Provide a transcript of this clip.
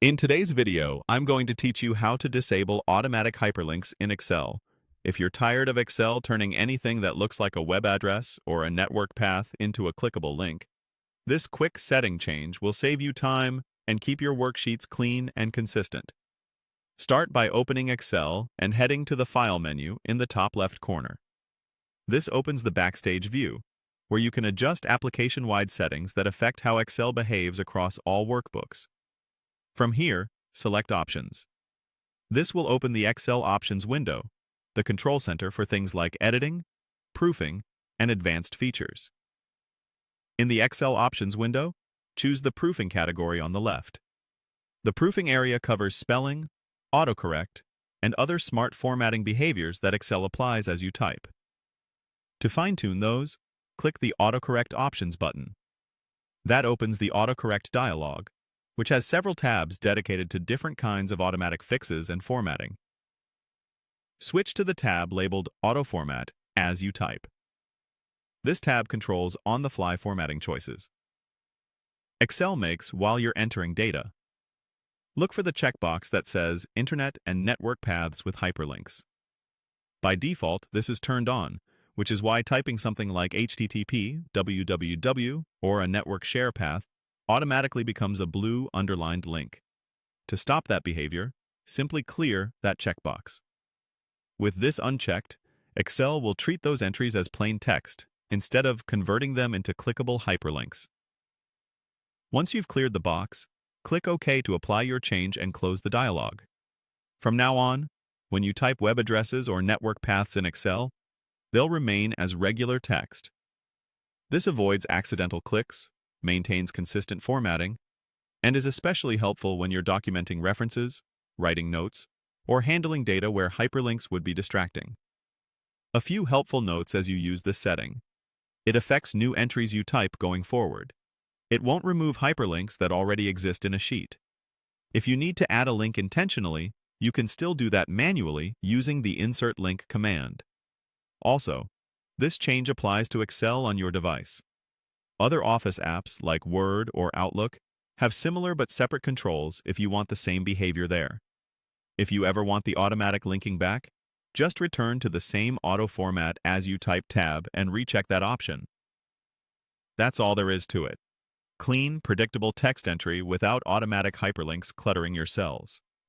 In today's video, I'm going to teach you how to disable automatic hyperlinks in Excel. If you're tired of Excel turning anything that looks like a web address or a network path into a clickable link, this quick setting change will save you time and keep your worksheets clean and consistent. Start by opening Excel and heading to the File menu in the top left corner. This opens the Backstage view, where you can adjust application-wide settings that affect how Excel behaves across all workbooks. From here, select Options. This will open the Excel Options window, the control center for things like editing, proofing, and advanced features. In the Excel Options window, choose the Proofing category on the left. The proofing area covers spelling, AutoCorrect, and other smart formatting behaviors that Excel applies as you type. To fine-tune those, click the AutoCorrect Options button. That opens the AutoCorrect dialog, which has several tabs dedicated to different kinds of automatic fixes and formatting. Switch to the tab labeled AutoFormat as you type. This tab controls on-the-fly formatting choices. Excel makes while you're entering data. Look for the checkbox that says Internet and Network Paths with Hyperlinks. By default, this is turned on, which is why typing something like HTTP, www, or a network share path automatically becomes a blue underlined link. To stop that behavior, simply clear that checkbox. With this unchecked, Excel will treat those entries as plain text instead of converting them into clickable hyperlinks. Once you've cleared the box, click OK to apply your change and close the dialog. From now on, when you type web addresses or network paths in Excel, they'll remain as regular text. This avoids accidental clicks, maintains consistent formatting, and is especially helpful when you're documenting references, writing notes, or handling data where hyperlinks would be distracting. A few helpful notes as you use this setting. It affects new entries you type going forward. It won't remove hyperlinks that already exist in a sheet. If you need to add a link intentionally, you can still do that manually using the Insert Link command. Also, this change applies to Excel on your device. Other Office apps like Word or Outlook have similar but separate controls if you want the same behavior there. If you ever want the automatic linking back, just return to the same AutoFormat as you type tab and recheck that option. That's all there is to it. Clean, predictable text entry without automatic hyperlinks cluttering your cells.